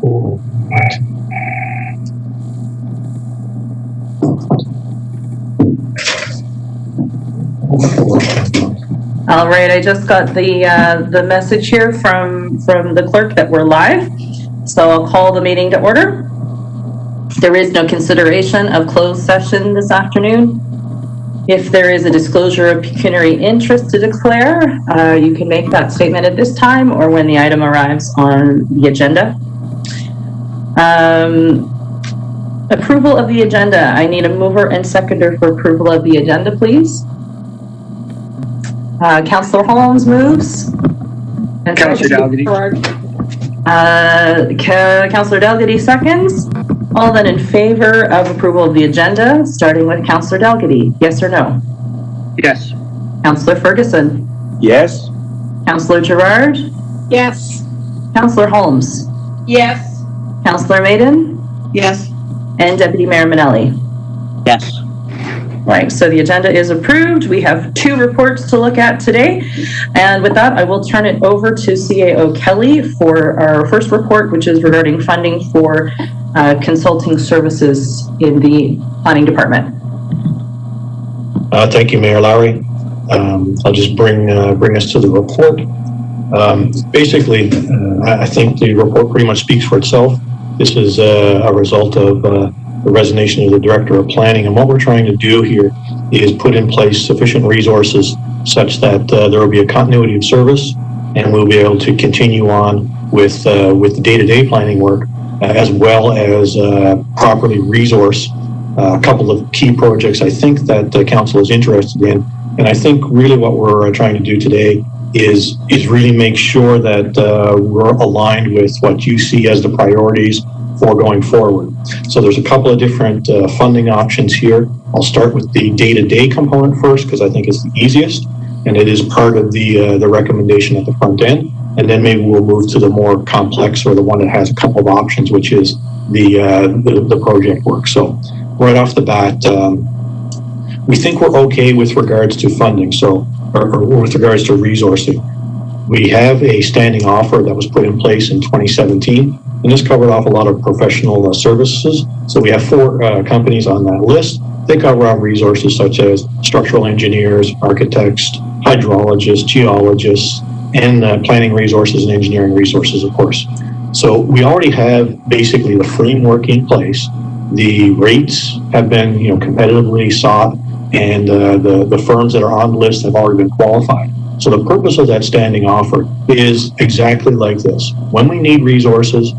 All right, I just got the message here from the clerk that we're live, so I'll call the meeting to order. There is no consideration of closed session this afternoon. If there is a disclosure of pecuniary interest to declare, you can make that statement at this time or when the item arrives on the agenda. Approval of the agenda. I need a mover and seconder for approval of the agenda, please. Councillor Holmes moves. And Councillor Dalgety. Councillor Dalgety seconds. All then in favor of approval of the agenda, starting with Councillor Dalgety. Yes or no? Yes. Councillor Ferguson. Yes. Councillor Gerard. Yes. Councillor Holmes. Yes. Councillor Maiden. Yes. And Deputy Mayor Minnelli. Yes. Right, so the agenda is approved. We have 2 reports to look at today. And with that, I will turn it over to CAO Kelly for our first report, which is regarding funding for consulting services in the planning department. Thank you, Mayor Lowry. I'll just bring us to the report. Basically, I think the report pretty much speaks for itself. This is a result of the resignation of the Director of Planning, and what we're trying to do here is put in place sufficient resources such that there will be a continuity of service, and we'll be able to continue on with the day-to-day planning work, as well as properly resource a couple of key projects I think that the council is interested in. And I think really what we're trying to do today is really make sure that we're aligned with what you see as the priorities for going forward. So there's a couple of different funding options here. I'll start with the day-to-day component first because I think it's the easiest, and it is part of the recommendation at the front end. And then maybe we'll move to the more complex, or the one that has a couple of options, which is the project work. So right off the bat, we think we're okay with regards to funding, or with regards to resourcing. We have a standing offer that was put in place in 2017, and this covered off a lot of professional services. So we have 4 companies on that list. They cover our resources such as structural engineers, architects, hydrologists, geologists, and planning resources and engineering resources, of course. So we already have basically the framework in place. The rates have been, competitively sought, and the firms that are on the list have already been qualified. So the purpose of that standing offer is exactly like this. When we need resources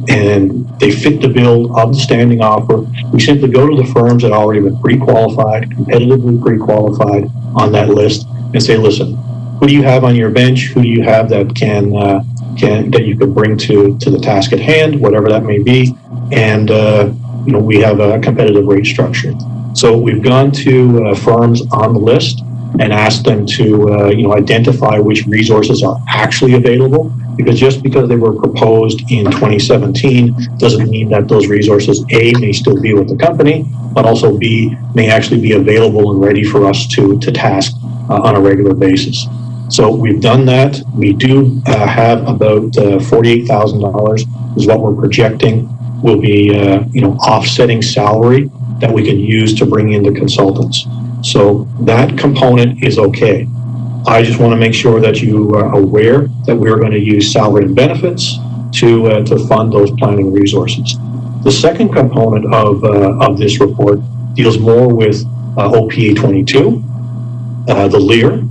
and they fit the bill of the standing offer, we simply go to the firms that already been pre-qualified, competitively pre-qualified on that list, and say, listen, who do you have on your bench? Who do you have that that you can bring to the task at hand, whatever that may be? And we have a competitive rate structure. So we've gone to firms on the list and asked them to identify which resources are actually available, because just because they were proposed in 2017 doesn't mean that those resources, A, may still be with the company, but also B, may actually be available and ready for us to task on a regular basis. So we've done that. We do have about $48,000 is what we're projecting will be offsetting salary that we can use to bring in the consultants. So that component is okay. I just want to make sure that you are aware that we're going to use salary and benefits to fund those planning resources. The second component of this report deals more with OPA 22, the LEAR,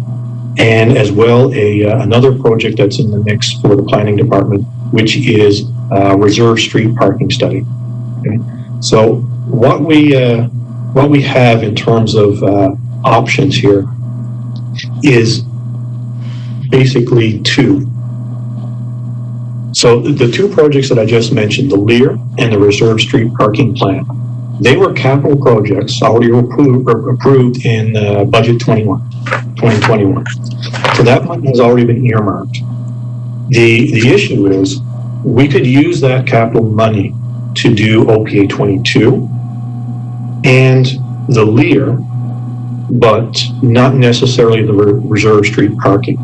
and as well another project that's in the mix for the planning department, which is Reserve Street parking study. Okay? So what we have in terms of options here is basically 2. So the 2 projects that I just mentioned, the LEAR and the Reserve Street parking plan, they were capital projects already approved in budget 2021. So that money has already been earmarked. The issue is we could use that capital money to do OPA 22 and the LEAR, but not necessarily the Reserve Street parking.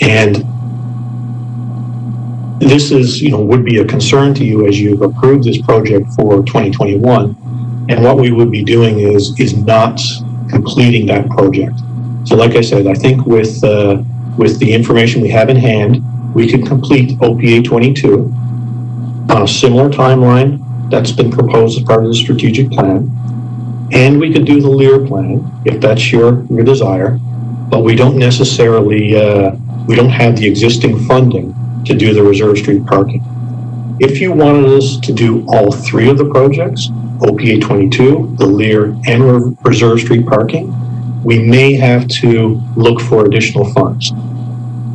And this is, would be a concern to you as you've approved this project for 2021. And what we would be doing is not completing that project. So like I said, I think with the information we have in hand, we could complete OPA 22 on a similar timeline that's been proposed as part of the strategic plan. And we could do the Lear plan if that's your desire, but we don't necessarily, we don't have the existing funding to do the Reserve Street parking. If you wanted us to do all three of the projects, OPA 22, the Lear, and Reserve Street parking, we may have to look for additional funds.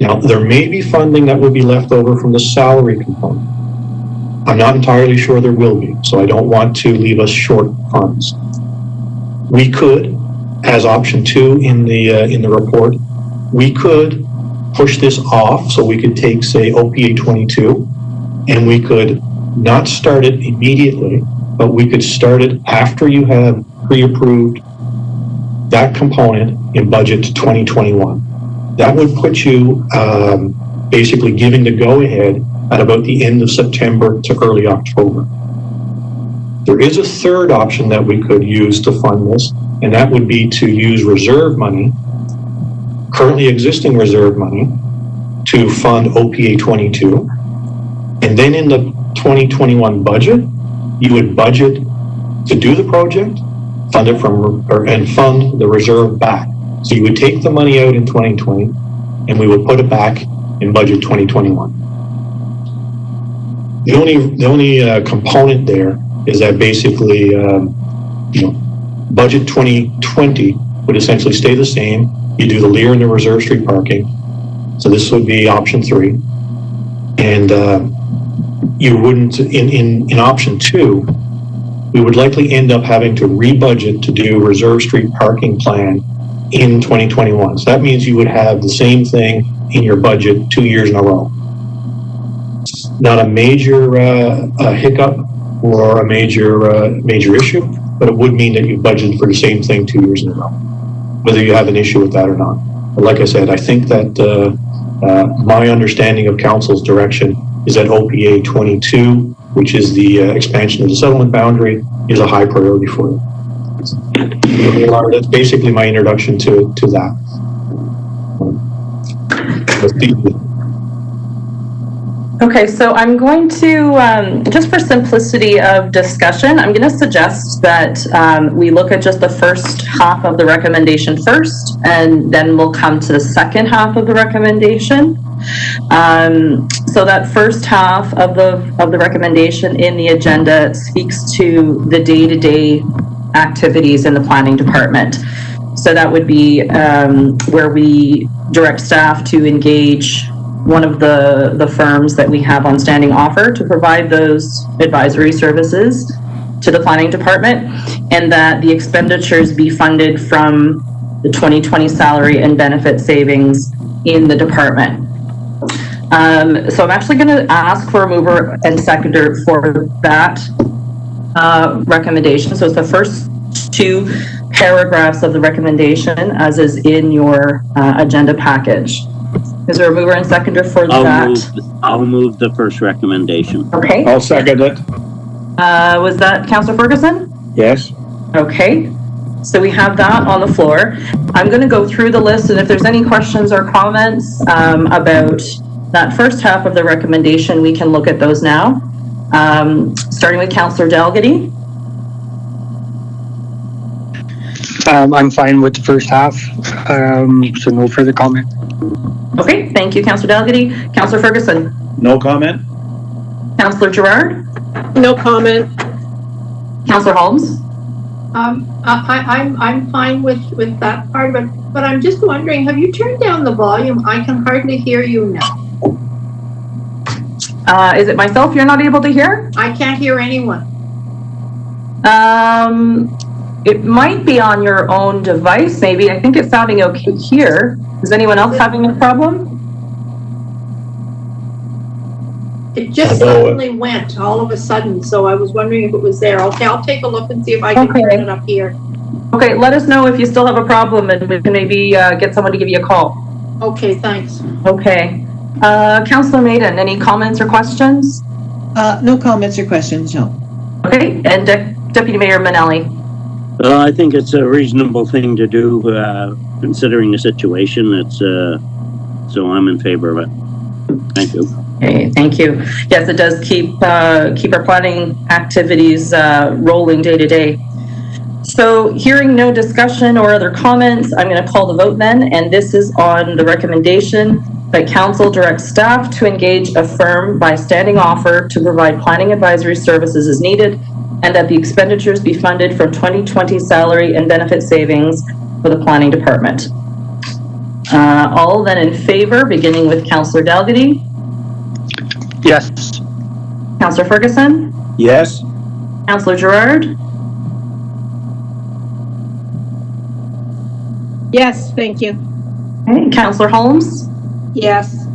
Now, there may be funding that would be left over from the salary component. I'm not entirely sure there will be, so I don't want to leave us short funds. We could, as option 2 in the report, we could push this off so we could take, say, OPA 22, and we could not start it immediately, but we could start it after you have pre-approved that component in budget 2021. That would put you basically giving the go-ahead at about the end of September to early October. There is a third option that we could use to fund this, and that would be to use reserve money, currently existing reserve money, to fund OPA 22. And then in the 2021 budget, you would budget to do the project, fund it and fund the reserve back. So you would take the money out in 2020, and we would put it back in budget 2021. The only component there is that basically, budget 2020 would essentially stay the same. You do the Lear and the Reserve Street parking. So this would be option 3. And you wouldn't, in option 2, we would likely end up having to rebudget to do Reserve Street parking plan in 2021. So that means you would have the same thing in your budget 2 years in a row. Not a major hiccup or a major issue, but it would mean that you budgeted for the same thing 2 years in a row, whether you have an issue with that or not. But like I said, I think that my understanding of council's direction is that OPA 22, which is the expansion of the settlement boundary, is a high priority for you. That's basically my introduction to that. Okay, so I'm going to, just for simplicity of discussion, I'm going to suggest that we look at just the first half of the recommendation first, and then we'll come to the second half of the recommendation. So that first half of the recommendation in the agenda speaks to the day-to-day activities in the planning department. So that would be where we direct staff to engage one of the firms that we have on standing offer to provide those advisory services to the planning department, and that the expenditures be funded from the 2020 salary and benefit savings in the department. So I'm actually going to ask for a mover and seconder for that recommendation. So it's the first 2 paragraphs of the recommendation as is in your agenda package. Is there a mover and seconder for that? I'll move the first recommendation. Okay. I'll second it. Was that Councillor Ferguson? Yes. Okay. So we have that on the floor. I'm going to go through the list, and if there's any questions or comments about that first half of the recommendation, we can look at those now. Starting with Councillor Dalgety. I'm fine with the first half, so no further comment. Okay, thank you, Councillor Dalgety. Councillor Ferguson. No comment? Councillor Gerard. No comment. Councillor Holmes. I'm fine with that part of it, but I'm just wondering, have you turned down the volume? I can hardly hear you now. Is it myself you're not able to hear? I can't hear anyone. It might be on your own device, maybe. I think it's sounding okay here. Is anyone else having a problem? It just suddenly went all of a sudden, so I was wondering if it was there. Okay, I'll take a look and see if I can turn it up here. Okay, let us know if you still have a problem, and we can maybe get someone to give you a call. Okay, thanks. Okay. Councillor Maiden, any comments or questions? No comments or questions, no. Okay, and Deputy Mayor Manelli. I think it's a reasonable thing to do, considering the situation. It's so I'm in favor of it. Thank you. Okay, thank you. Yes, it does keep our planning activities rolling day to day. So hearing no discussion or other comments, I'm going to call the vote then, and this is on the recommendation that council directs staff to engage a firm by standing offer to provide planning advisory services as needed, and that the expenditures be funded from 2020 salary and benefit savings for the planning department. All then in favor, beginning with Councillor Dalgety. Yes. Councillor Ferguson. Yes. Councillor Gerard. Yes, thank you. Okay. Councillor Holmes. Yes.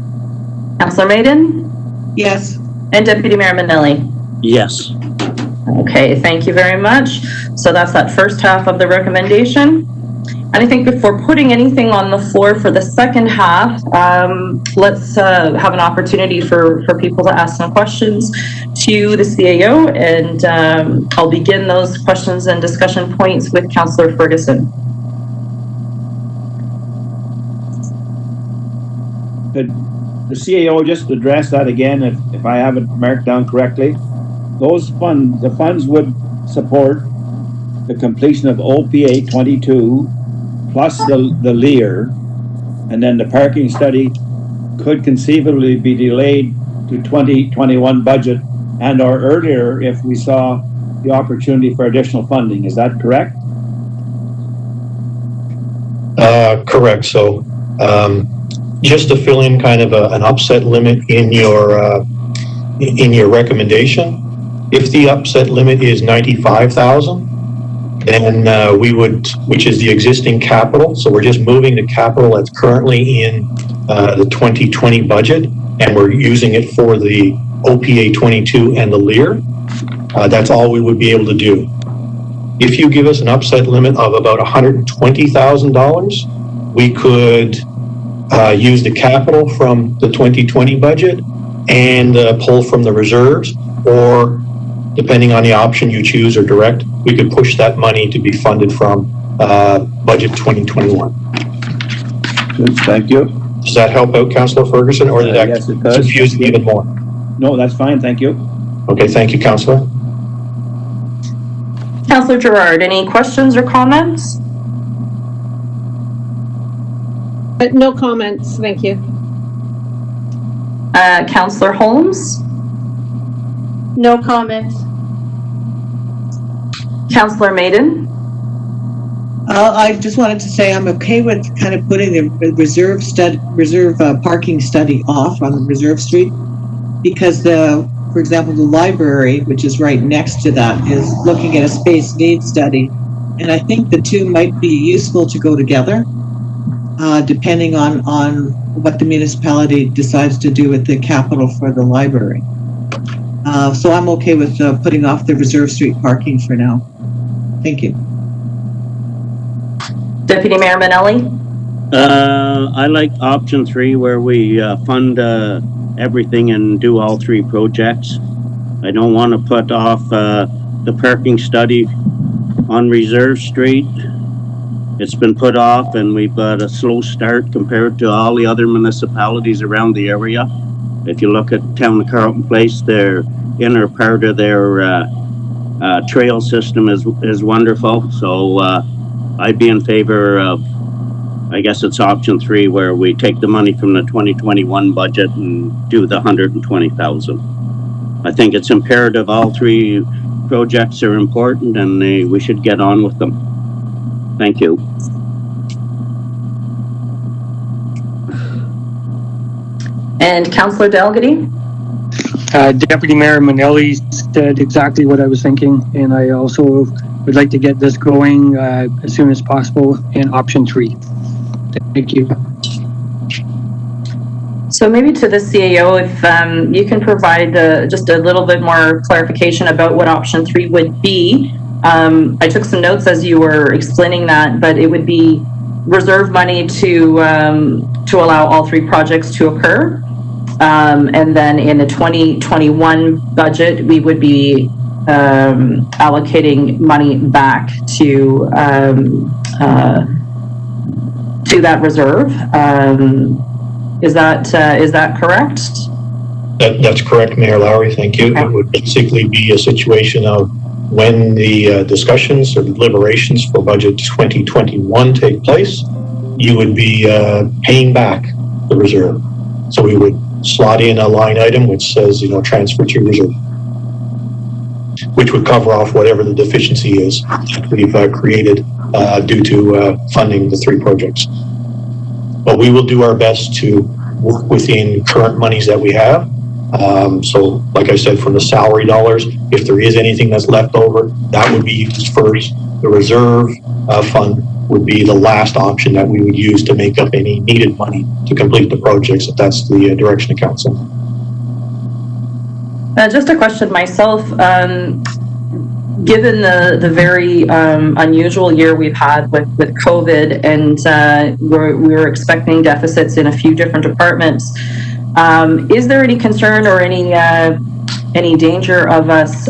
Councillor Maiden. Yes. And Deputy Mayor Manelli. Yes. Okay, thank you very much. So that's that first half of the recommendation. And I think before putting anything on the floor for the second half, let's have an opportunity for people to ask some questions to the CAO, and I'll begin those questions and discussion points with Councillor Ferguson. Could the CAO just address that again, if I have it marked down correctly? Those funds, the funds would support the completion of OPA 22 plus the LEAR, and then the parking study could conceivably be delayed to 2021 budget and or earlier if we saw the opportunity for additional funding. Is that correct? Correct. So just to fill in kind of an upset limit in your recommendation, if the upset limit is 95,000, then we would, which is the existing capital. So we're just moving the capital that's currently in the 2020 budget, and we're using it for the OPA 22 and the LEAR. That's all we would be able to do. If you give us an upset limit of about $120,000, we could use the capital from the 2020 budget and pull from the reserves, or depending on the option you choose or direct, we could push that money to be funded from budget 2021. Good, thank you. Does that help out, Councillor Ferguson, or did that Yes, it does. confuse it even more? No, that's fine, thank you. Okay, thank you, Councillor. Councillor Gerard, any questions or comments? No comments, thank you. Councillor Holmes? No comments. Councillor Maiden? I just wanted to say I'm okay with kind of putting the reserve parking study off on the Reserve Street, because for example, the library, which is right next to that, is looking at a space needs study, and I think the two might be useful to go together, depending on what the municipality decides to do with the capital for the library. So I'm okay with putting off the Reserve Street parking for now. Thank you. Deputy Mayor Manelli? I like option 3, where we fund everything and do all 3 projects. I don't want to put off the parking study on Reserve Street. It's been put off, and we've got a slow start compared to all the other municipalities around the area. If you look at Town of Carleton Place, their inner part of their trail system is wonderful. So I'd be in favor of, I guess it's option 3, where we take the money from the 2021 budget and do the 120,000. I think it's imperative. All 3 projects are important, and we should get on with them. Thank you. And Councillor Dalgety? Deputy Mayor Manelli said exactly what I was thinking, and I also would like to get this going as soon as possible in option 3. Thank you. So maybe to the CAO, if you can provide just a little bit more clarification about what option 3 would be. I took some notes as you were explaining that, but it would be reserve money to allow all 3 projects to occur. And then in the 2021 budget, we would be allocating money back to that reserve. Is that correct? That's correct, Mayor Lowry. Thank you. It would basically be a situation of when the discussions or deliberations for budget 2021 take place, you would be paying back the reserve. So we would slot in a line item which says, transfer to reserve, which would cover off whatever the deficiency is that we've created due to funding the 3 projects. But we will do our best to work within current monies that we have. So like I said, from the salary dollars, if there is anything that's left over, that would be used first. The reserve fund would be the last option that we would use to make up any needed money to complete the projects, if that's the direction of council. Just a question myself. Given the very unusual year we've had with COVID, and we were expecting deficits in a few different departments, is there any concern or any danger of us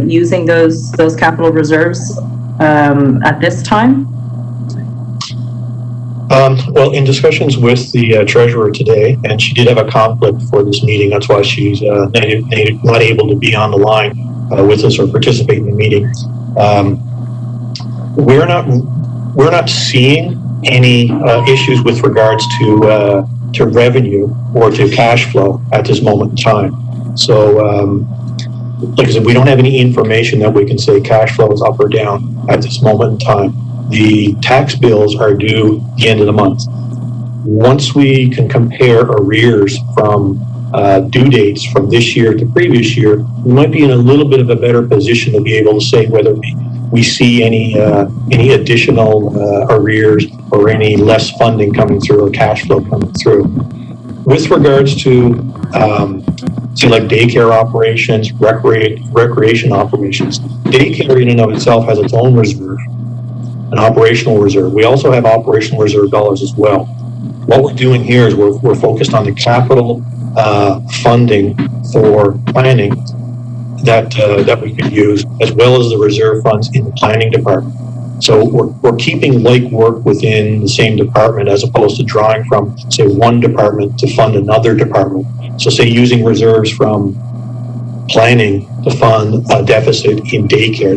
using those capital reserves at this time? Well, in discussions with the treasurer today, and she did have a conflict for this meeting, that's why she's not able to be on the line with us or participate in the meeting. We're not seeing any issues with regards to revenue or to cash flow at this moment in time. So, like I said, we don't have any information that we can say cash flow is up or down at this moment in time. The tax bills are due the end of the month. Once we can compare arrears from due dates from this year to previous year, we might be in a little bit of a better position to be able to say whether we see any additional arrears or any less funding coming through or cash flow coming through. With regards to say like daycare operations, recreation operations, daycare in and of itself has its own reserve, an operational reserve. We also have operational reserve dollars as well. What we're doing here is we're focused on the capital funding for planning that we could use, as well as the reserve funds in the planning department. So we're keeping like work within the same department as opposed to drawing from, say, one department to fund another department. So say using reserves from planning to fund a deficit in daycare,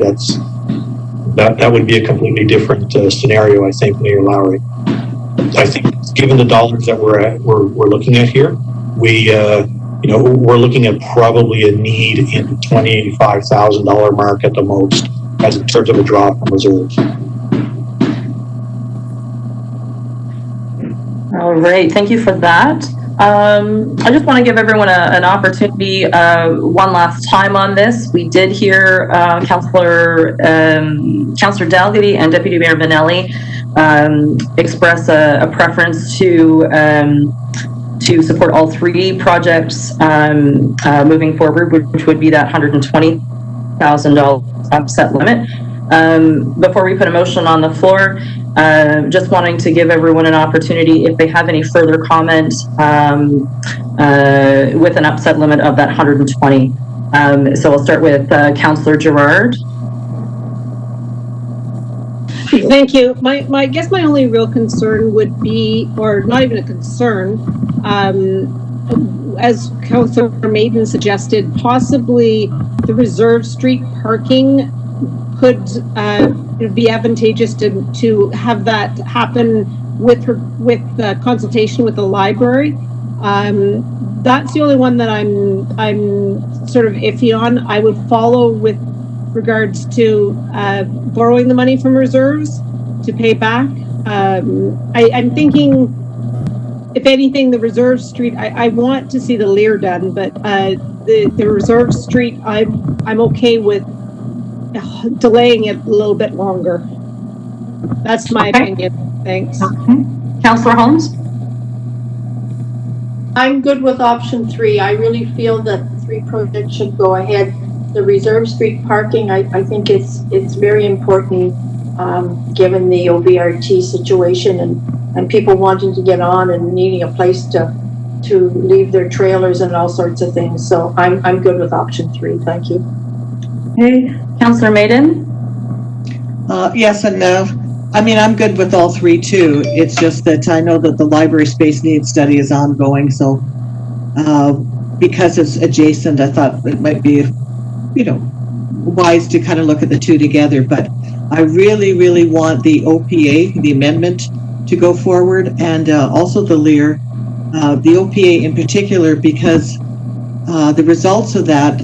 that would be a completely different scenario, I think, Mayor Lowry. I think given the dollars that we're looking at here, we're looking at probably a need in the $25,000 mark at the most, as in terms of a draw from reserves. All right, thank you for that. I just want to give everyone an opportunity one last time on this. We did hear Councillor Dalgety and Deputy Mayor Manelli express a preference to support all 3 projects moving forward, which would be that $120,000 upset limit. Before we put a motion on the floor, just wanting to give everyone an opportunity if they have any further comment with an upset limit of that 120. So I'll start with Councillor Gerard. Thank you. I guess my only real concern would be, or not even a concern, as Councillor Maiden suggested, possibly the Reserve Street parking could be advantageous to have that happen with consultation with the library. That's the only one that I'm sort of iffy on. I would follow with regards to borrowing the money from reserves to pay back. I'm thinking, if anything, the Reserve Street, I want to see the Lear done, but the Reserve Street, I'm okay with delaying it a little bit longer. That's my opinion. Thanks. Okay. Councillor Holmes? I'm good with option 3. I really feel that the 3 projects should go ahead. The Reserve Street parking, I think it's very important given the OVRT situation and people wanting to get on and needing a place to to leave their trailers and all sorts of things. So I'm good with option 3. Thank you. Okay, Councillor Maiden? Yes, and I mean, I'm good with all 3 too. It's just that I know that the library space needs study is ongoing, so because it's adjacent, I thought it might be, wise to kind of look at the 2 together. But I really, really want the OPA, the amendment, to go forward, and also the LEAR, the OPA in particular, because the results of that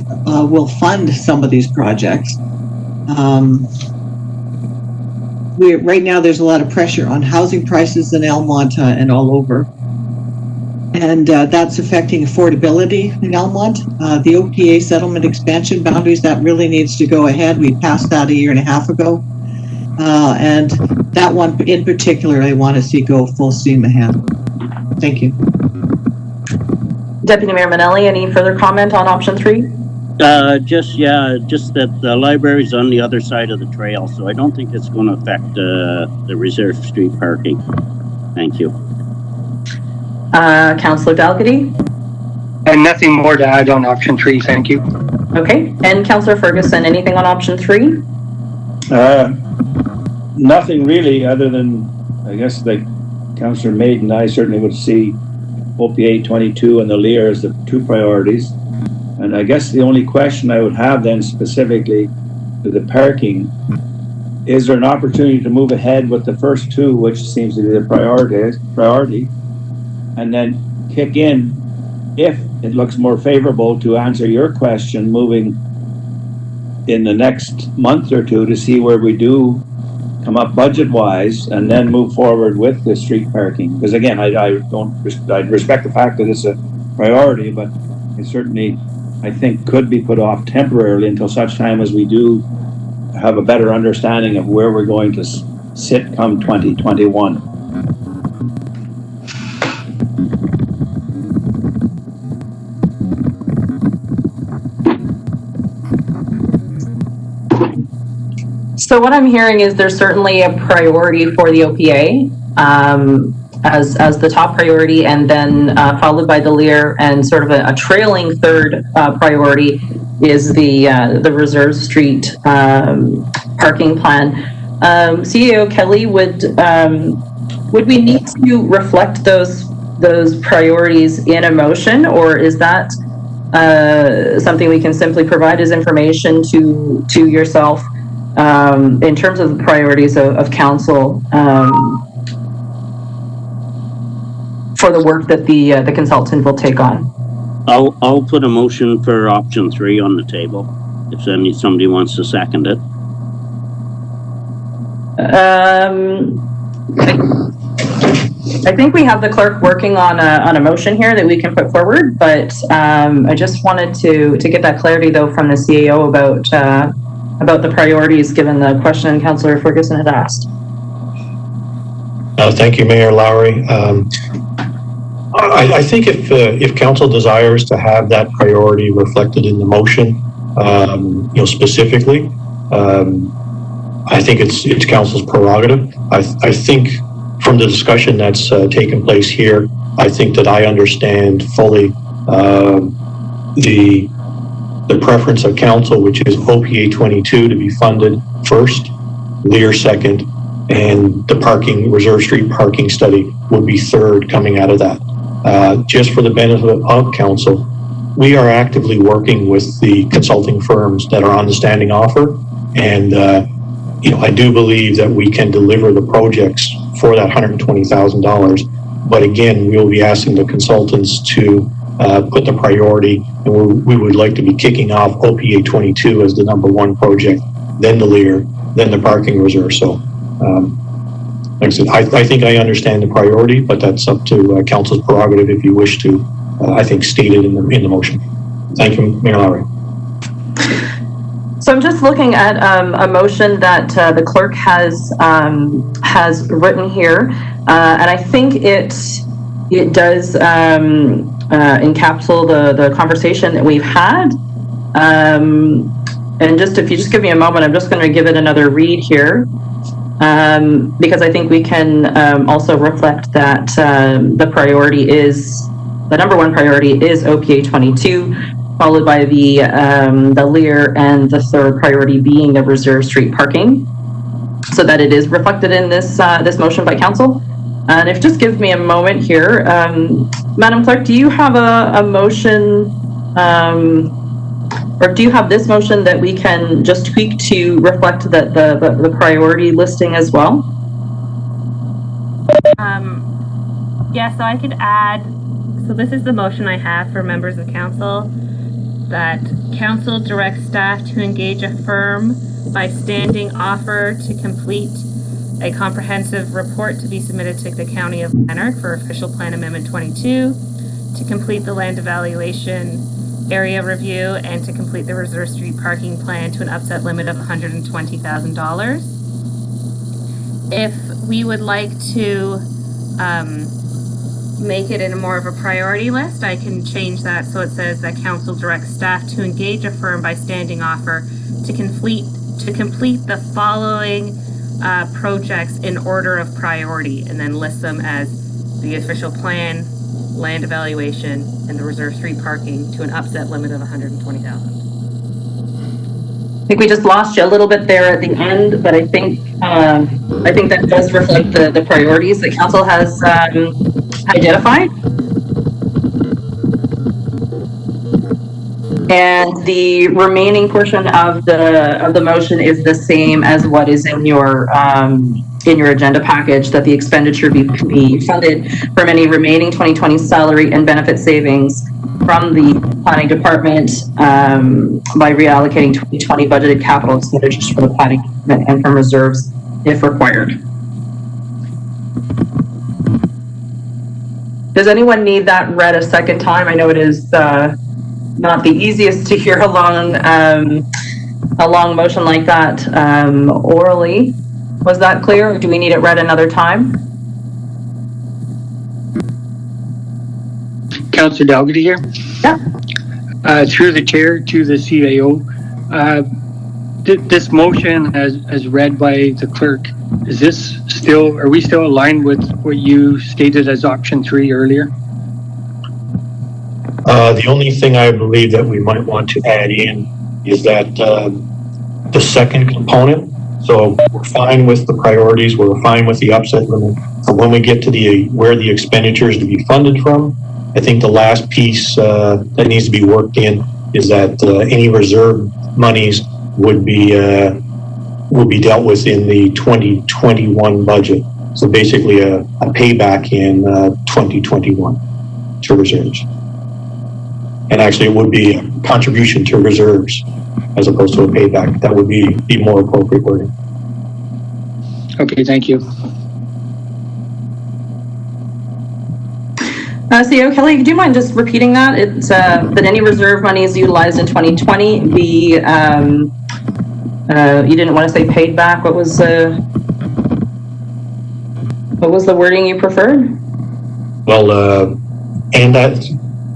will fund some of these projects. Right now there's a lot of pressure on housing prices in Elmont and all over, and that's affecting affordability in Elmont. The OPA settlement expansion boundaries, that really needs to go ahead. We passed that a year and a half ago, and that one in particular I want to see go full steam ahead. Thank you. Deputy Mayor Manelli, any further comment on option 3? Just that the library's on the other side of the trail, so I don't think it's going to affect the reserve street parking. Thank you. Councillor Dalgety? And nothing more to add on option 3, thank you. Okay, and Councillor Ferguson, anything on option 3? Nothing really, other than, I guess, like Councillor Maiden, I certainly would see OPA 22 and the LEAR as the 2 priorities. And I guess the only question I would have then specifically to the parking, is there an opportunity to move ahead with the first 2, which seems to be the priority, and then kick in if it looks more favorable to answer your question, moving in the next month or 2 to see where we do come up budget-wise, and then move forward with the street parking. Because again, I respect the fact that it's a priority, but it certainly, I think, could be put off temporarily until such time as we do have a better understanding of where we're going to sit come 2021. So what I'm hearing is there's certainly a priority for the OPA as the top priority, and then followed by the LEAR, and sort of a trailing third priority is the Reserve Street parking plan. CEO Kelly, would we need to reflect those priorities in a motion, or is that something we can simply provide as information to yourself in terms of the priorities of council for the work that the consultant will take on? I'll put a motion for option 3 on the table if somebody wants to second it. I think we have the clerk working on a motion here that we can put forward, but I just wanted to get that clarity though from the CAO about the priorities given the question Councillor Ferguson had asked. Thank you, Mayor Lowry. I think if council desires to have that priority reflected in the motion, specifically, I think it's council's prerogative. I think from the discussion that's taken place here, I think that I understand fully the preference of council, which is OPA 22 to be funded first, LEAR second, and the Reserve Street parking study would be third coming out of that. Just for the benefit of council, we are actively working with the consulting firms that are on the standing offer, and I do believe that we can deliver the projects for that $120,000. But again, we will be asking the consultants to put the priority, and we would like to be kicking off OPA 22 as the #1 project, then the LEAR, then the parking reserve. So, like I said, I think I understand the priority, but that's up to council's prerogative if you wish to, I think, state it in the motion. Thank you, Mayor Lowry. So I'm just looking at a motion that the clerk has written here, and I think it does encapsulate the conversation that we've had. And if you just give me a moment, I'm just going to give it another read here, because I think we can also reflect that the priority is the number one priority is OPA 22, followed by the Lear, and the third priority being the Reserve Street parking, so that it is reflected in this this motion by council. And if just give me a moment here, Madam Clerk, do you have a motion, or do you have this motion that we can just tweak to reflect the priority listing as well? Yeah, so I could add, so this is the motion I have for members of council, that council directs staff to engage a firm by standing offer to complete a comprehensive report to be submitted to the County of Lanark for Official Plan Amendment 22, to complete the land evaluation area review, and to complete the Reserve Street parking plan to an upset limit of $120,000. If we would like to make it in more of a priority list, I can change that so it says that council directs staff to engage a firm by standing offer to complete the following projects in order of priority, and then list them as the official plan, land evaluation, and the Reserve Street parking to an upset limit of $120,000. I think we just lost you a little bit there at the end, but I think that does reflect the priorities that council has identified. And the remaining portion of the motion is the same as what is in your agenda package, that the expenditure be funded from any remaining 2020 salary and benefit savings from the planning department by reallocating 2020 budgeted capital expenditures from the planning department and from reserves if required. Does anyone need that read a second time? I know it is not the easiest to hear a long motion like that orally. Was that clear, or do we need it read another time? Councillor Dalgety here. Yeah. Through the chair to the CAO. This motion as read by the clerk, are we still aligned with what you stated as option 3 earlier? The only thing I believe that we might want to add in is that the second component. So we're fine with the priorities, we're fine with the upset limit. But when we get to where the expenditures to be funded from, I think the last piece that needs to be worked in is that any reserve monies would be dealt with in the 2021 budget. So basically a payback in 2021 to reserves. And actually it would be a contribution to reserves as opposed to a payback. That would be more appropriate wording. Okay, thank you. CEO Kelly, do you mind just repeating that? It's that any reserve monies utilized in 2020 be, you didn't want to say paid back. What was the wording you preferred? Well, and that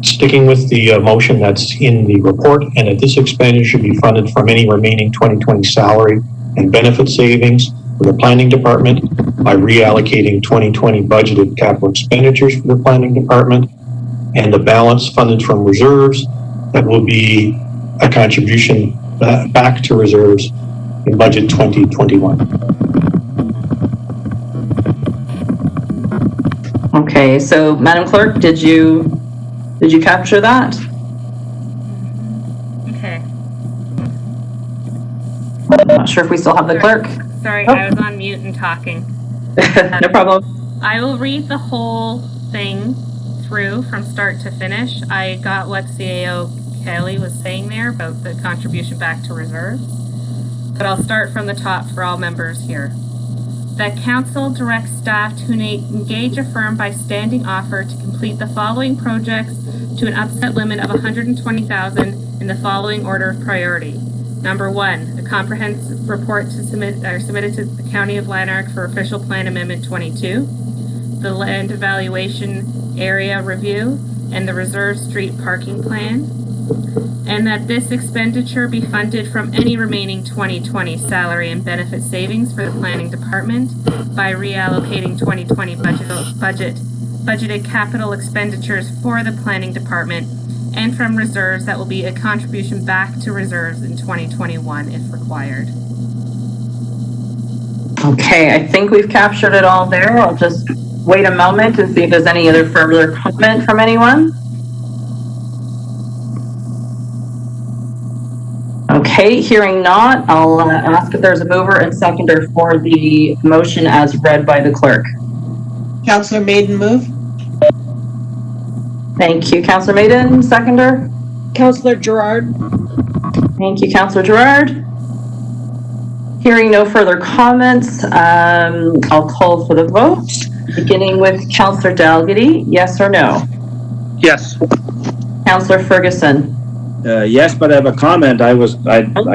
sticking with the motion that's in the report, and that this expenditure should be funded from any remaining 2020 salary and benefit savings for the planning department by reallocating 2020 budgeted capital expenditures for the planning department, and the balance funded from reserves that will be a contribution back to reserves in budget 2021. Okay, so Madam Clerk, did you capture that? Okay. I'm not sure if we still have the clerk. Sorry, Oh. I was on mute and talking. No problem. I will read the whole thing through from start to finish. I got what CAO Kelly was saying there about the contribution back to reserves, but I'll start from the top for all members here. That council directs staff to engage a firm by standing offer to complete the following projects to an upset limit of $120,000 in the following order of priority. Number 1, a comprehensive report submitted to the County of Lanark for Official Plan Amendment 22, the land evaluation area review, and the Reserve Street parking plan, and that this expenditure be funded from any remaining 2020 salary and benefit savings for the planning department by reallocating 2020 budget budgeted capital expenditures for the planning department and from reserves that will be a contribution back to reserves in 2021 if required. Okay, I think we've captured it all there. I'll just wait a moment and see if there's any other further comment from anyone. Okay, hearing not, I'll ask if there's a mover and seconder for the motion as read by the clerk. Councillor Maiden move. Thank you, Councillor Maiden. Seconder? Councillor Gerard. Thank you, Councillor Gerard. Hearing no further comments, I'll call for the vote, beginning with Councillor Dalgety. Yes or no? Yes. Councillor Ferguson? Yes, but I have a comment. I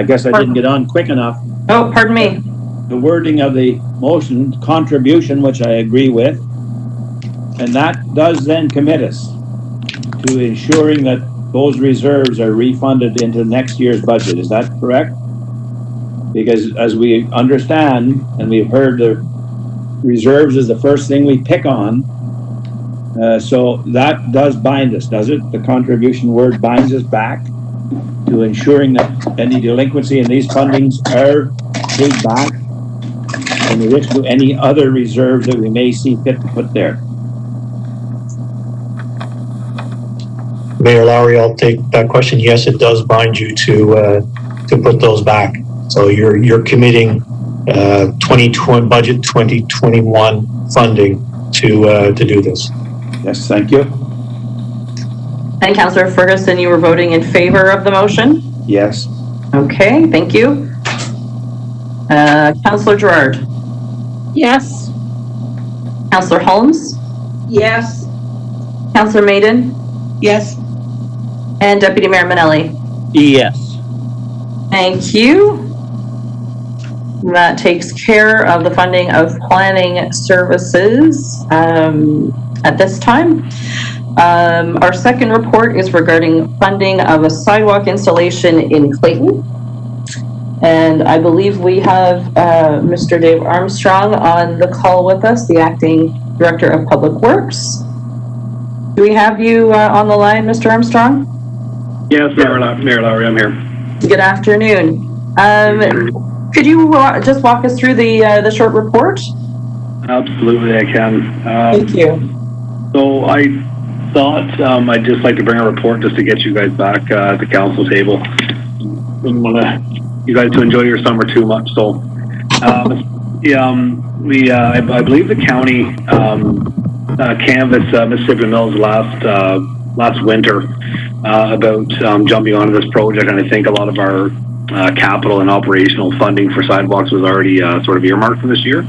guess I didn't get on quick enough. Oh, pardon me. The wording of the motion, contribution, which I agree with, and that does then commit us to ensuring that those reserves are refunded into next year's budget. Is that correct? Because as we understand, and we've heard, the reserves is the first thing we pick on. So that does bind us, does it? The contribution word binds us back to ensuring that any delinquency in these fundings are paid back in addition to any other reserves that we may see fit to put there. Mayor Lowry, I'll take that question. Yes, it does bind you to put those back. So you're committing 2020 budget 2021 funding to do this. Yes, thank you. And Councillor Ferguson, you were voting in favor of the motion? Yes. Okay, thank you. Councillor Gerard? Yes. Councillor Holmes? Yes. Councillor Maiden? Yes. And Deputy Mayor Manelli? Yes. Thank you. That takes care of the funding of planning services at this time. Our second report is regarding funding of a sidewalk installation in Clayton. And I believe we have Mr. Dave Armstrong on the call with us, the Acting Director of Public Works. Do we have you on the line, Mr. Armstrong? Yes, Mayor Lowry, I'm here. Good afternoon. Could you just walk us through the short report? Absolutely, I can. Thank you. So I thought I'd just like to bring a report just to get you guys back at the council table. Didn't want you guys to enjoy your summer too much. So I believe the county canvassed Mississippi Mills last winter about jumping onto this project, and I think a lot of our capital and operational funding for sidewalks was already sort of earmarked for this year.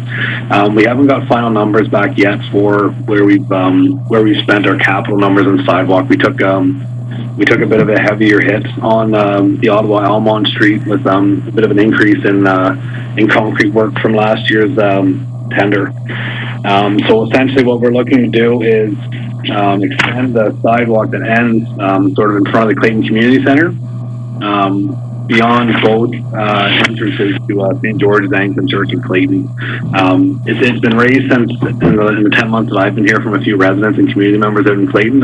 We haven't got final numbers back yet for where we've spent our capital numbers on sidewalk. We took a bit of a heavier hit on the Ottawa Almond Street with a bit of an increase in concrete work from last year's tender. So essentially what we're looking to do is extend the sidewalk that ends sort of in front of the Clayton Community Center beyond both entrances to St. George's Anglican Church in Clayton. It's been raised since in the 10 months that I've been here from a few residents and community members out in Clayton.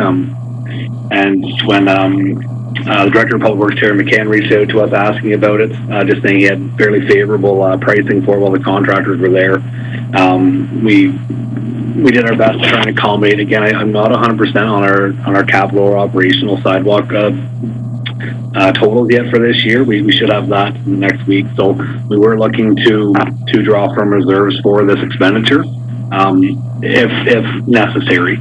And when the Director of Public Works, Terry McCann, reached out to us asking about it, just saying he had fairly favorable pricing for while the contractors were there. We did our best to try and accommodate. Again, I'm not 100% on our capital or operational sidewalk totals yet for this year. We should have that next week. So we were looking to draw from reserves for this expenditure, if necessary.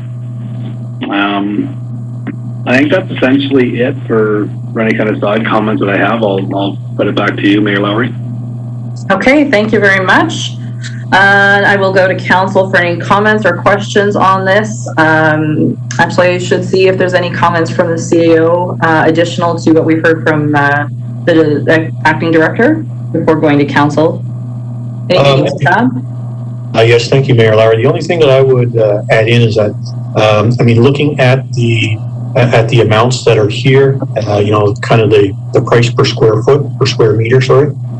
I think that's essentially it for any kind of side comments that I have. I'll put it back to you, Mayor Lowry. Okay, thank you very much. I will go to council for any comments or questions on this. Actually, I should see if there's any comments from the CAO additional to what we've heard from the acting director before going to council. Anything else to add? Yes, thank you, Mayor Lowry. The only thing that I would add in is that, looking at the amounts that are here, kind of the price per square meter,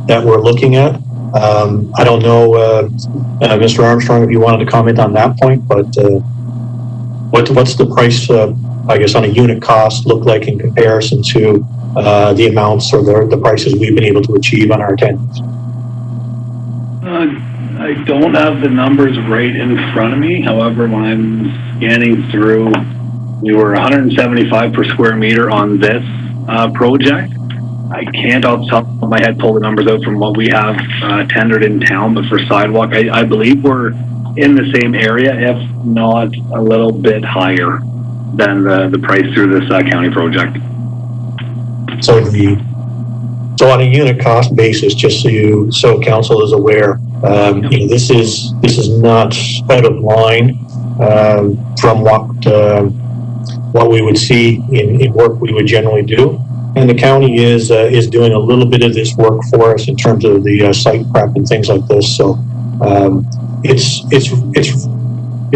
that we're looking at. I don't know, Mr. Armstrong, if you wanted to comment on that point, but what's the price, I guess, on a unit cost look like in comparison to the amounts or the prices we've been able to achieve on our attendance? I don't have the numbers right in front of me. However, when I'm scanning through, we were 175 per square meter on this project. I can't off the top of my head pull the numbers out from what we have tendered in town, but for Sidewalk, I believe we're in the same area, if not a little bit higher than the price through this county project. So on a unit cost basis, just so council is aware, this is not out of line from what we would see in work we would generally do. And the county is doing a little bit of this work for us in terms of the site prep and things like this. So it's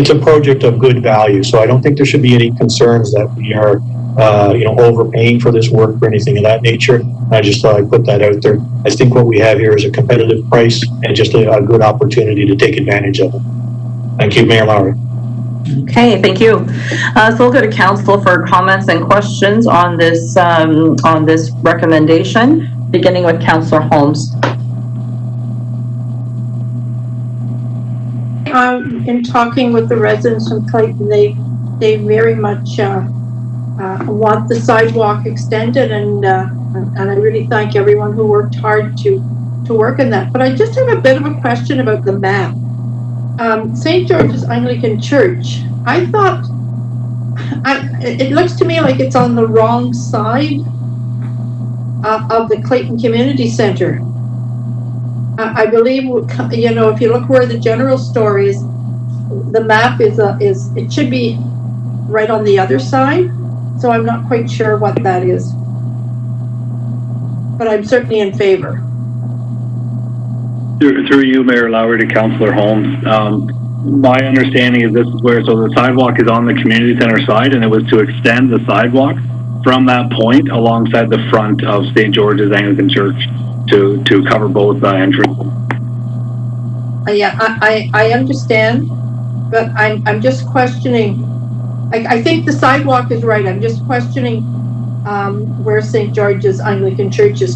a project of good value. So I don't think there should be any concerns that we are overpaying for this work or anything of that nature. I just thought I'd put that out there. I think what we have here is a competitive price and just a good opportunity to take advantage of it. Thank you, Mayor Lowry. Okay, thank you. So we'll go to council for comments and questions on this recommendation, beginning with Councillor Holmes. In talking with the residents from Clayton, they very much want the sidewalk extended, and I really thank everyone who worked hard to work on that. But I just have a bit of a question about the map. St. George's Anglican Church, I thought, it looks to me like it's on the wrong side of the Clayton Community Center. I believe, if you look where the general store is, the map it should be right on the other side. So I'm not quite sure what that is, but I'm certainly in favor. Through you, Mayor Lowry, to Councillor Holmes. My understanding is this is where, so the sidewalk is on the community center side, and it was to extend the sidewalk from that point alongside the front of St. George's Anglican Church to cover both entrances. Yeah, I understand, but I'm just questioning. I think the sidewalk is right. I'm just questioning where St. George's Anglican Church is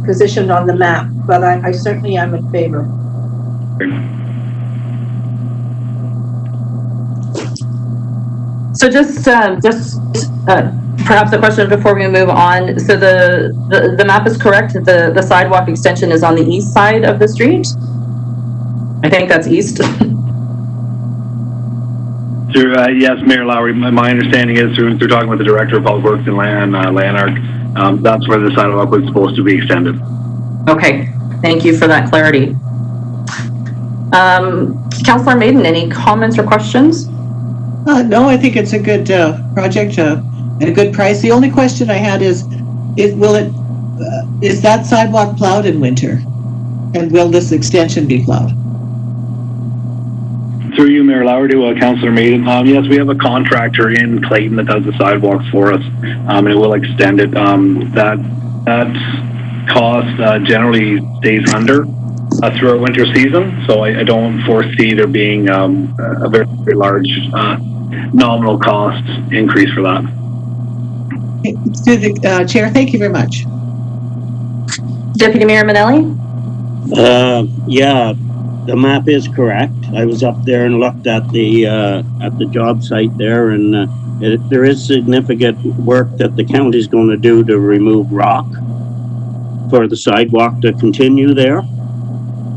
positioned on the map, but I certainly am in favor. So just perhaps a question before we move on. So the map is correct. The sidewalk extension is on the east side of the street. I think that's east. Yes, Mayor Lowry, my understanding is through talking with the Director of Public Works and Lanark, that's where the sidewalk was supposed to be extended. Okay, thank you for that clarity. Councillor Maiden, any comments or questions? No, I think it's a good project and a good price. The only question I had is that sidewalk plowed in winter? And will this extension be plowed? Through you, Mayor Lowry, to Councillor Maiden. Yes, we have a contractor in Clayton that does the sidewalks for us, and it will extend it. That cost generally stays under through our winter season, so I don't foresee there being a very, very large nominal cost increase for that. To the Chair, thank you very much. Deputy Mayor Manelli? Yeah, the map is correct. I was up there and looked at the job site there, and there is significant work that the county is going to do to remove rock for the sidewalk to continue there.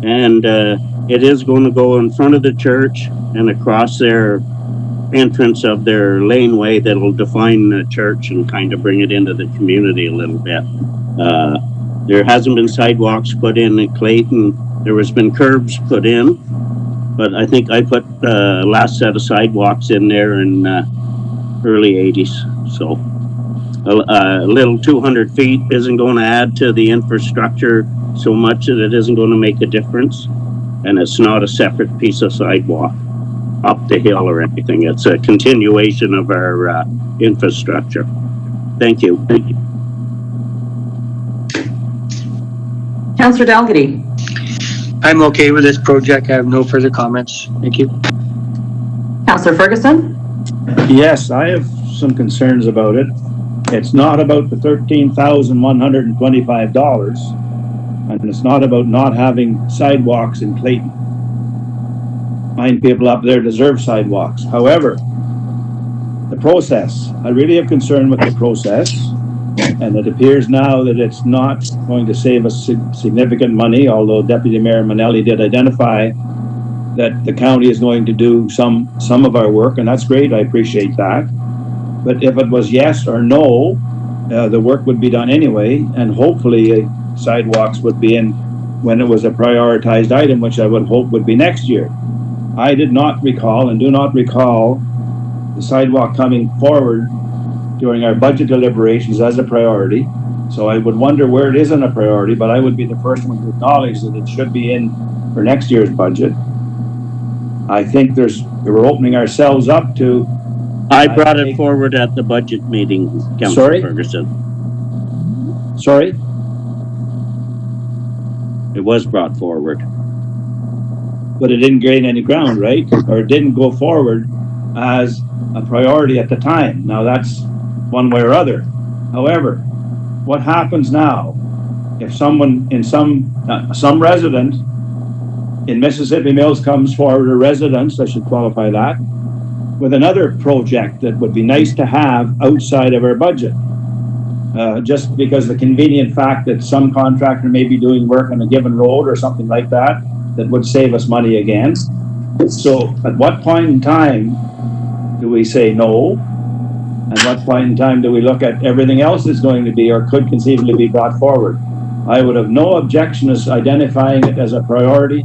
And it is going to go in front of the church and across their entrance of their laneway that'll define the church and kind of bring it into the community a little bit. There hasn't been sidewalks put in at Clayton. There has been curbs put in, but I think I put the last set of sidewalks in there in early 80s. So a little 200 feet isn't going to add to the infrastructure so much that it isn't going to make a difference. And it's not a separate piece of sidewalk up the hill or anything. It's a continuation of our infrastructure. Thank you. Thank you. Councillor Dalgety. I'm okay with this project. I have no further comments. Thank you. Councillor Ferguson. Yes, I have some concerns about it. It's not about the $13,125, and it's not about not having sidewalks in Clayton. Fine people up there deserve sidewalks. However, the process, I really have concern with the process, and it appears now that it's not going to save us significant money, although Deputy Mayor Manelli did identify that the county is going to do some of our work, and that's great, I appreciate that. But if it was yes or no, the work would be done anyway, and hopefully sidewalks would be in when it was a prioritized item, which I would hope would be next year. I did not recall and do not recall the sidewalk coming forward during our budget deliberations as a priority. So I would wonder where it isn't a priority, but I would be the first one to acknowledge that it should be in for next year's budget. I think we're opening ourselves up to. I brought it forward at the budget meeting, Councillor Ferguson. Sorry? It was brought forward. But it didn't gain any ground, right? Or it didn't go forward as a priority at the time. Now that's one way or other. However, what happens now if someone in some resident in Mississippi Mills comes forward, or residents, I should qualify that, with another project that would be nice to have outside of our budget? Just because the convenient fact that some contractor may be doing work on a given road or something like that, that would save us money again. So at what point in time do we say no? At what point in time do we look at everything else that's going to be or could conceivably be brought forward? I would have no objection as identifying it as a priority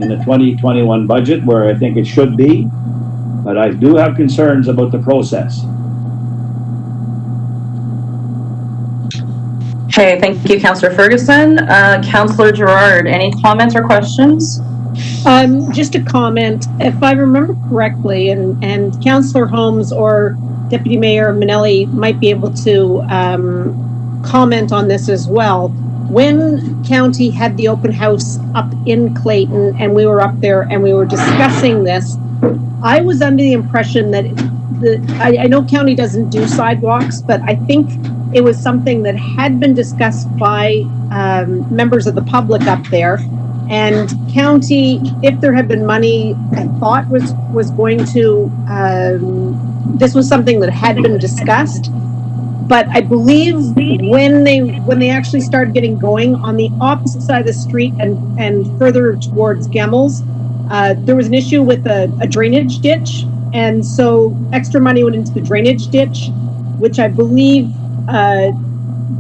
in the 2021 budget, where I think it should be, but I do have concerns about the process. Okay, thank you, Councillor Ferguson. Councillor Gerard, any comments or questions? Just a comment. If I remember correctly, and Councillor Holmes or Deputy Mayor Manelli might be able to comment on this as well. When County had the open house up in Clayton and we were up there and we were discussing this, I was under the impression that I know County doesn't do sidewalks, but I think it was something that had been discussed by members of the public up there. And County, if there had been money, I thought was going to, this was something that had been discussed. But I believe when they actually started getting going on the opposite side of the street and further towards Gemmels, there was an issue with a drainage ditch. And so extra money went into the drainage ditch, which I believe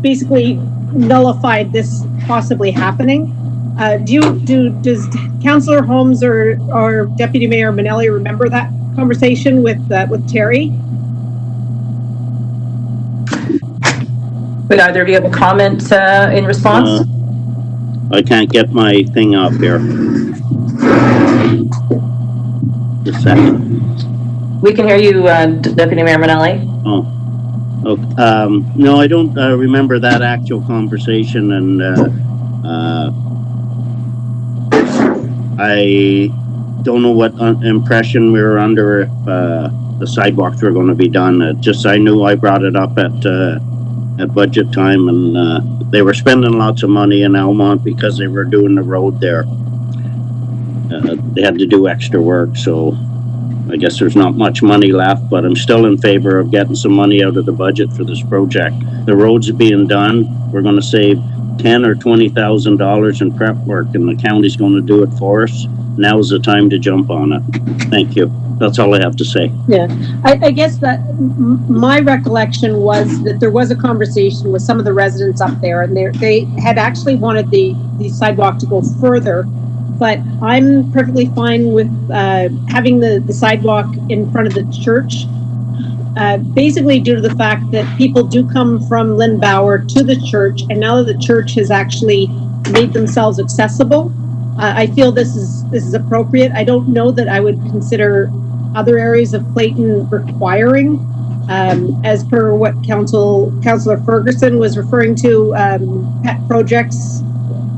basically nullified this possibly happening. Does Councillor Holmes or Deputy Mayor Manelli remember that conversation with Terry? Would either of you have a comment in response? I can't get my thing up here. Just a second. We can hear you, Deputy Mayor Manelli. No, I don't remember that actual conversation, and I don't know what impression we were under if the sidewalks were going to be done. I knew I brought it up at budget time, and they were spending lots of money in Almont because they were doing the road there. They had to do extra work, so I guess there's not much money left, but I'm still in favor of getting some money out of the budget for this project. The road's being done. We're going to save $10,000 or $20,000 in prep work, and the county's going to do it for us. Now's the time to jump on it. Thank you. That's all I have to say. Yeah, I guess that my recollection was that there was a conversation with some of the residents up there, and they had actually wanted the sidewalk to go further. But I'm perfectly fine with having the sidewalk in front of the church, basically due to the fact that people do come from Lindbauer to the church, and now that the church has actually made themselves accessible, I feel this is appropriate. I don't know that I would consider other areas of Clayton requiring, as per what Councillor Ferguson was referring to, pet projects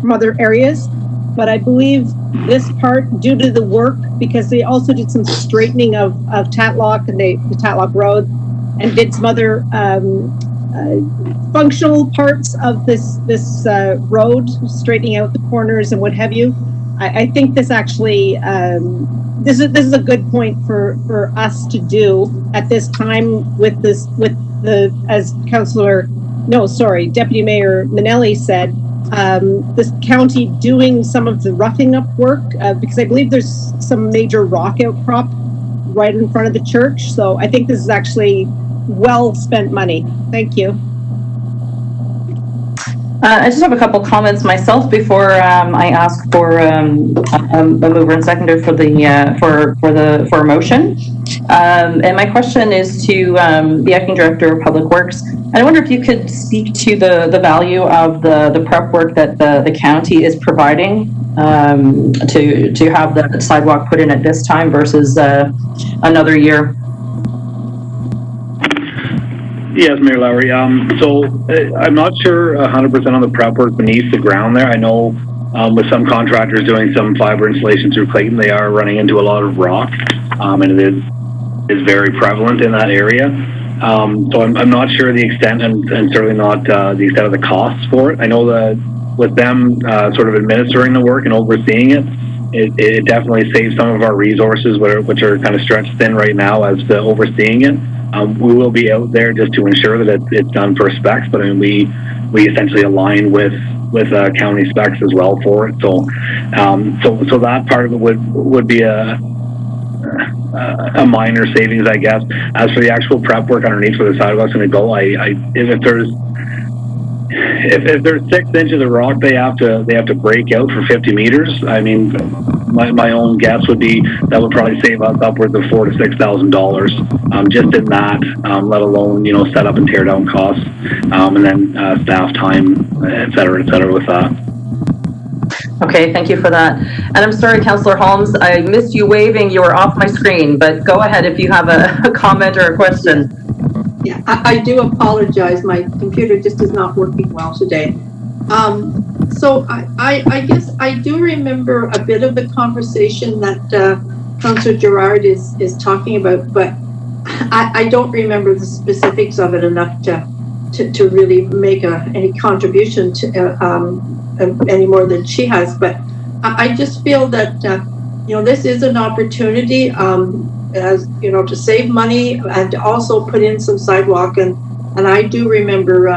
from other areas. But I believe this part due to the work, because they also did some straightening of Tatlock and the Tatlock Road, and did some other functional parts of this road, straightening out the corners and what have you. I think this actually this is a good point for us to do at this time with the as Deputy Mayor Minnelli said, this county doing some of the roughing up work, because I believe there's some major rock outcrop right in front of the church. So I think this is actually well spent money. Thank you. I just have a couple comments myself before I ask for a mover and seconder for the motion. And my question is to the acting director of Public Works. I wonder if you could speak to the value of the prep work that the county is providing to have the sidewalk put in at this time versus another year. Yes, Mayor Lowry. So I'm not sure 100% on the prep work beneath the ground there. I know with some contractors doing some fiber installation through Clayton, they are running into a lot of rock, and it is very prevalent in that area. So I'm not sure the extent and certainly not the extent of the costs for it. I know that with them sort of administering the work and overseeing it definitely saves some of our resources, which are kind of stretched thin right now as to overseeing it. We will be out there just to ensure that it's done per specs, but I mean, we essentially align with county specs as well for it. So so that part of it would be a minor savings, I guess. As for the actual prep work underneath where the sidewalk's going to go, if there's 6 inches of rock they have to break out for 50 meters, I mean, my own guess would be that would probably save us upwards of $4,000 to $6,000 just in that, let alone set up and tear down costs, and then staff time, et cetera with that. Okay, thank you for that. And I'm sorry, Councillor Holmes, I missed you waving. You were off my screen, but go ahead if you have a comment or a question. Yeah, I do apologize. My computer just is not working well today. So I guess I do remember a bit of the conversation that Councillor Gerard is talking about, but I don't remember the specifics of it enough to really make any contribution to any more than she has. But I just feel that this is an opportunity. As to save money and to also put in some sidewalk, and I do remember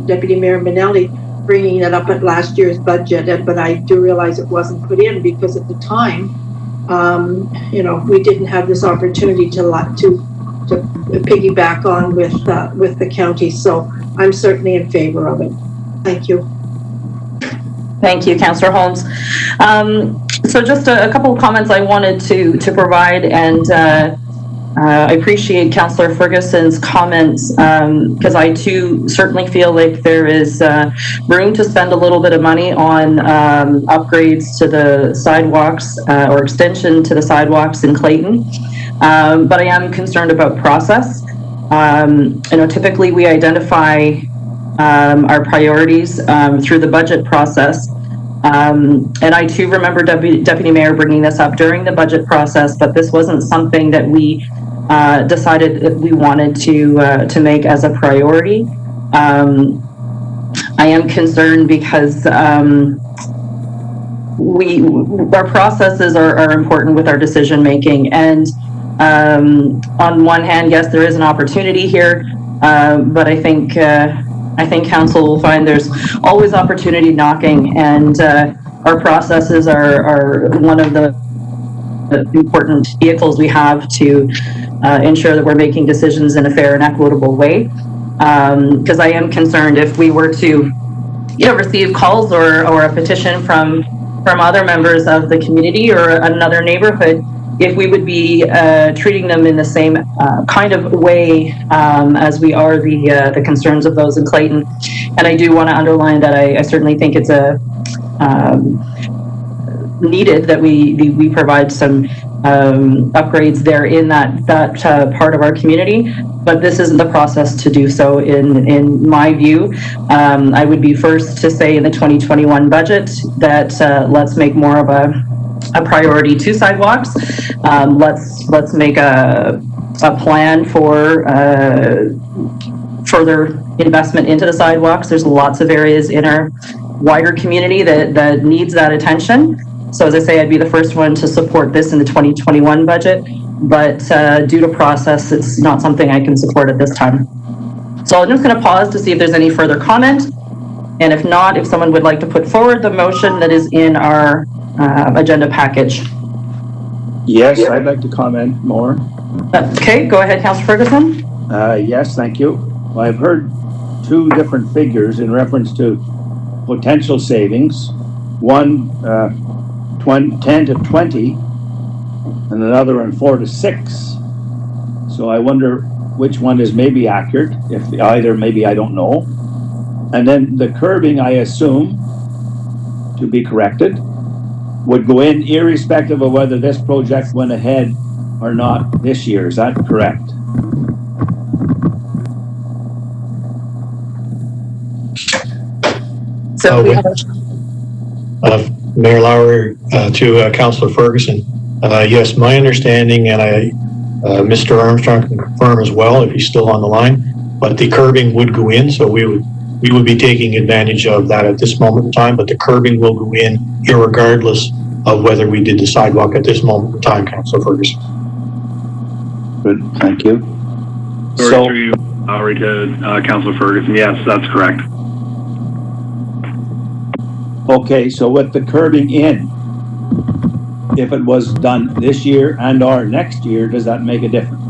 Deputy Mayor Minnelli bringing that up at last year's budget, but I do realize it wasn't put in because at the time, we didn't have this opportunity to piggyback on with the county. So I'm certainly in favor of it. Thank you. Thank you, Councillor Holmes. So just a couple of comments I wanted to provide, and I appreciate Councillor Ferguson's comments because I too certainly feel like there is room to spend a little bit of money on upgrades to the sidewalks or extension to the sidewalks in Clayton. But I am concerned about process. Typically we identify our priorities through the budget process. And I too remember Deputy Mayor bringing this up during the budget process, but this wasn't something that we decided that we wanted to make as a priority. I am concerned because our processes are important with our decision making, and on one hand, yes, there is an opportunity here, but I think council will find there's always opportunity knocking, and our processes are one of the important vehicles we have to ensure that we're making decisions in a fair and equitable way. Because I am concerned if we were to receive calls or a petition from other members of the community or another neighborhood, if we would be treating them in the same kind of way as we are the concerns of those in Clayton. And I do want to underline that I certainly think it's needed that we provide some upgrades there in that part of our community, but this isn't the process to do so in my view. I would be first to say in the 2021 budget that let's make more of a priority to sidewalks. Let's make a plan for further investment into the sidewalks. There's lots of areas in our wider community that needs that attention. So as I say, I'd be the first one to support this in the 2021 budget, but due to process, it's not something I can support at this time. So I'm just going to pause to see if there's any further comment. And if not, if someone would like to put forward the motion that is in our agenda package. Yes, I'd like to comment more. Okay, go ahead, Councillor Ferguson. Yes, thank you. Well, I've heard two different figures in reference to potential savings. One, 10 to 20, and another one 4 to 6. So I wonder which one is maybe accurate, if either, maybe, I don't know. And then the curbing, I assume, to be corrected, would go in irrespective of whether this project went ahead or not this year. Is that correct? So we have Mayor Lowry, to Councillor Ferguson. Yes, my understanding, and Mr. Armstrong can confirm as well if he's still on the line, but the curbing would go in, so we would be taking advantage of that at this moment in time, but the curbing will go in irregardless of whether we did the sidewalk at this moment in time, Councillor Ferguson. Good, thank you. Sorry, through you, Lowry, to Councillor Ferguson. Yes, that's correct. Okay, so with the curbing in, if it was done this year and or next year, does that make a difference?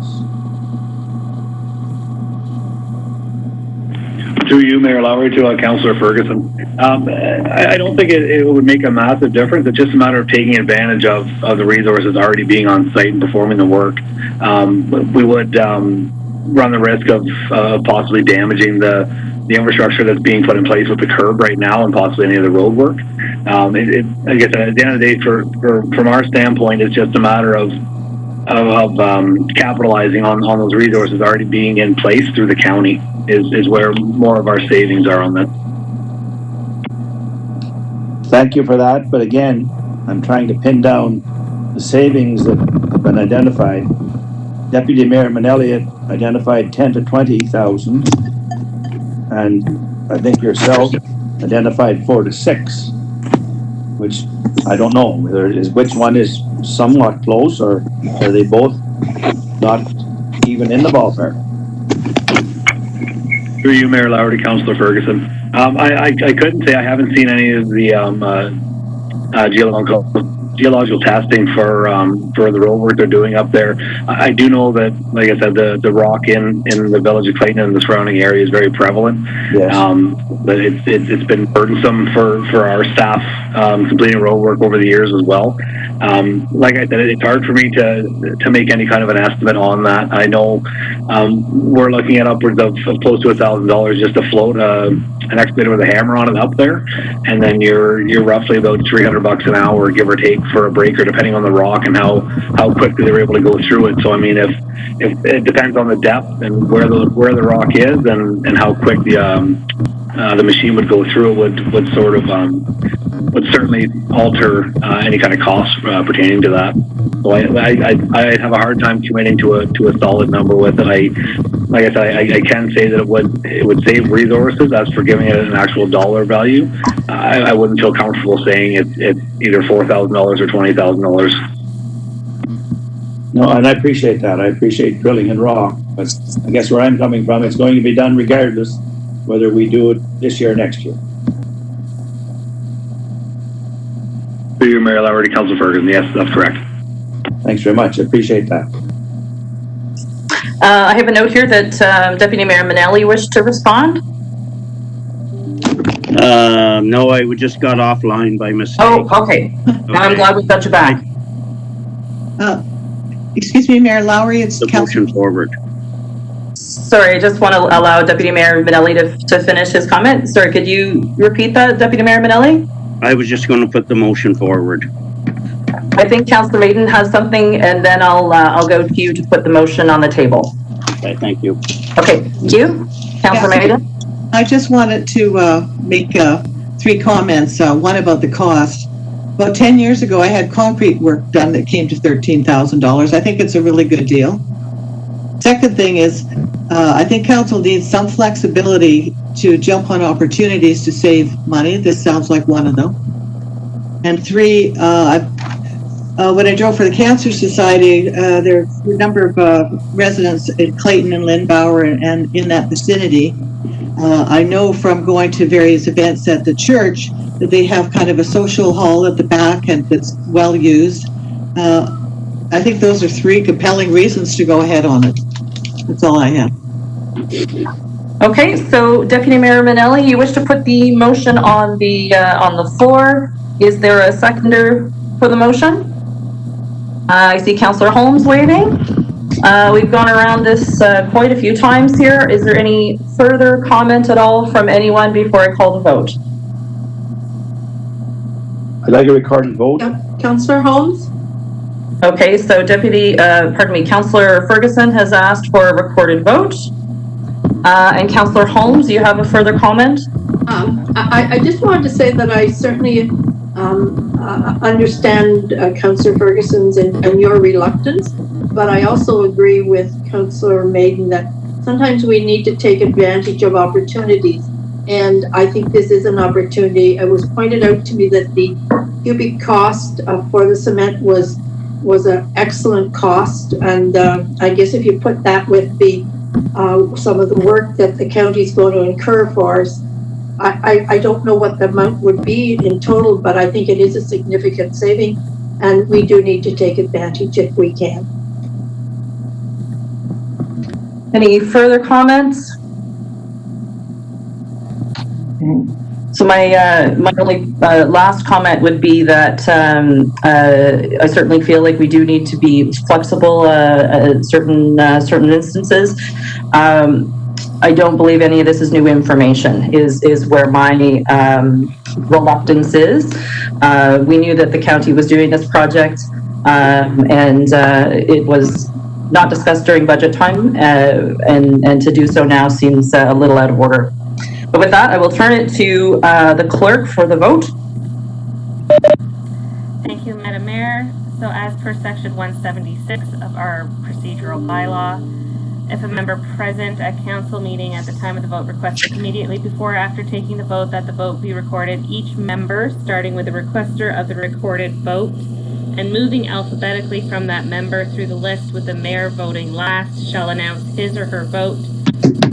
Through you, Mayor Lowry, to Councillor Ferguson. I don't think it would make a massive difference. It's just a matter of taking advantage of the resources already being on site and performing the work. We would run the risk of possibly damaging the infrastructure that's being put in place with the curb right now and possibly any of the road work. I guess at the end of the day, from our standpoint, it's just a matter of capitalizing on those resources already being in place through the county is where more of our savings are on that. Thank you for that, but again, I'm trying to pin down the savings that have been identified. Deputy Mayor Manelli had identified 10 to 20,000, and I think yourself identified 4 to 6, which I don't know which one is somewhat close, or are they both not even in the ballpark? Through you, Mayor Lowry, to Councillor Ferguson. I couldn't say. I haven't seen any of the geological testing for the road work they're doing up there. I do know that, like I said, the rock in the village of Clayton and the surrounding area is very prevalent. Yes. But it's been burdensome for our staff completing road work over the years as well. Like I said, it's hard for me to make any kind of an estimate on that. I know we're looking at upwards of close to $1,000 just to float an excavator with a hammer on it up there, and then you're roughly about $300 an hour, give or take, for a breaker, depending on the rock and how quickly they're able to go through it. So I mean, if it depends on the depth and where the rock is and how quick the machine would go through it would sort of would certainly alter any kind of cost pertaining to that. So I have a hard time committing to a solid number with it. Like I said, I can say that it would save resources. As for giving it an actual dollar value, I wouldn't feel comfortable saying it's either $4,000 or $20,000. No, and I appreciate that. I appreciate drilling in rock, but I guess where I'm coming from, it's going to be done regardless whether we do it this year or next year. Through you, Mayor Lowry, to Councillor Ferguson. Yes, that's correct. Thanks very much. I appreciate that. I have a note here that Deputy Mayor Manelli wished to respond. No, I just got offline by mistake. Oh, okay. Now I'm glad we got you back. Excuse me, Mayor Lowry, it's The motion forward. Sorry, I just want to allow Deputy Mayor Manelli to finish his comment. Sorry, could you repeat that, Deputy Mayor Manelli? I was just going to put the motion forward. I think Councillor Maiden has something, and then I'll go to you to put the motion on the table. Okay, thank you. Okay, thank you. Councillor Maiden? I just wanted to make 3 comments. One about the cost. about 10 years ago, I had concrete work done that came to $13,000. I think it's a really good deal. Second thing is, I think council needs some flexibility to jump on opportunities to save money. This sounds like one of them. And three, when I drove for the Cancer Society, there are a number of residents in Clayton and Lindbauer and in that vicinity. I know from going to various events at the church that they have kind of a social hall at the back and that's well used. I think those are three compelling reasons to go ahead on it. That's all I have. Okay, so Deputy Mayor Manelli, you wish to put the motion on the floor. Is there a seconder for the motion? I see Councillor Holmes waving. We've gone around this quite a few times here. Is there any further comment at all from anyone before I call the vote? I'd like a recorded vote. Councillor Holmes? Okay, so Councillor Ferguson has asked for a recorded vote. And Councillor Holmes, you have a further comment? I just wanted to say that I certainly understand Councillor Ferguson's and your reluctance, but I also agree with Councillor Maiden that sometimes we need to take advantage of opportunities. And I think this is an opportunity. It was pointed out to me that the cubic cost for the cement was an excellent cost. And I guess if you put that with the some of the work that the county is going to incur for us, I don't know what the amount would be in total, but I think it is a significant saving, and we do need to take advantage if we can. Any further comments? So my only last comment would be that I certainly feel like we do need to be flexible at certain instances. I don't believe any of this is new information, is where my reluctance is. We knew that the county was doing this project, and it was not discussed during budget time, and to do so now seems a little out of order. But with that, I will turn it to the clerk for the vote. Thank you, Madam Mayor. So as per section 176 of our procedural bylaw, if a member present at council meeting at the time of the vote requests immediately before or after taking the vote that the vote be recorded, each member, starting with the requester of the recorded vote and moving alphabetically from that member through the list with the mayor voting last, shall announce his or her vote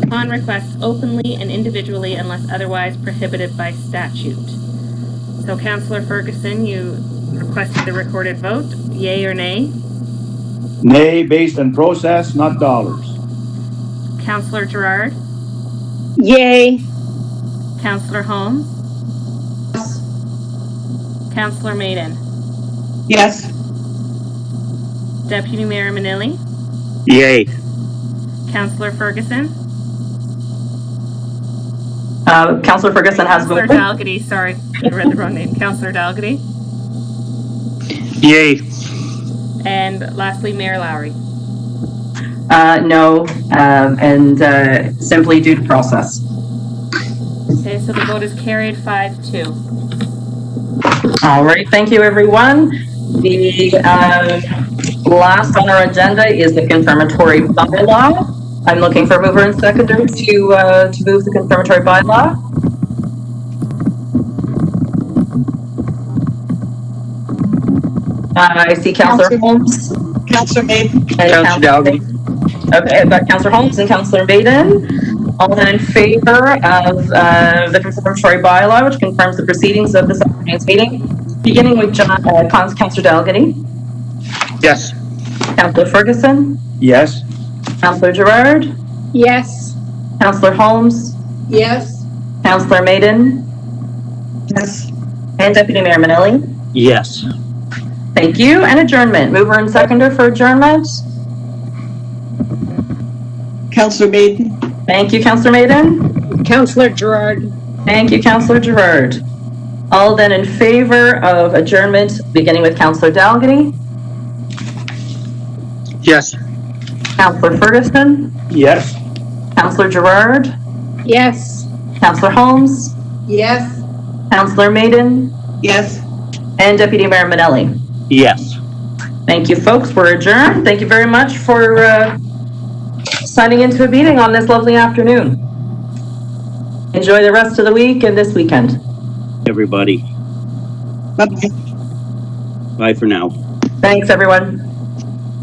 upon request openly and individually unless otherwise prohibited by statute. So Councillor Ferguson, you requested the recorded vote, yay or nay? Nay, based on process, not dollars. Councillor Gerard? Yay. Councillor Holmes? Councillor Maiden? Yes. Deputy Mayor Manilli? Yay. Councillor Ferguson? Councillor Ferguson has Councillor voted. Dalgety, sorry, I read the wrong name. Councillor Dalgety? Yay. And lastly, Mayor Lowry? No, and simply due to process. Okay, so the vote is carried 5-2. All right, thank you, everyone. The last on our agenda is the confirmatory bylaw. I'm looking for a mover and seconder to move the confirmatory bylaw. I see Councillor Holmes. Councillor Maiden. Councillor Dalgety. Okay, I've got Councillor Holmes and Councillor Maiden. All in favor of the confirmatory bylaw, which confirms the proceedings of this afternoon's meeting, beginning with Councillor Dalgety. Yes. Councillor Ferguson. Yes. Councillor Gerard. Yes. Councillor Holmes. Yes. Councillor Maiden. Yes. And Deputy Mayor Manilli. Yes. Thank you. And adjournment. Mover and seconder for adjournment. Councillor Maiden. Thank you, Councillor Maiden. Councillor Gerard. Thank you, Councillor Gerard. All then in favor of adjournment, beginning with Councillor Dalgety. Yes. Councillor Ferguson. Yes. Councillor Gerard. Yes. Councillor Holmes. Yes. Councillor Maiden. Yes. and Deputy Mayor Manelli. Yes. Thank you, folks. We're adjourned. Thank you very much for signing into a meeting on this lovely afternoon. Enjoy the rest of the week and this weekend. Everybody. Bye-bye. Bye for now. Thanks, everyone.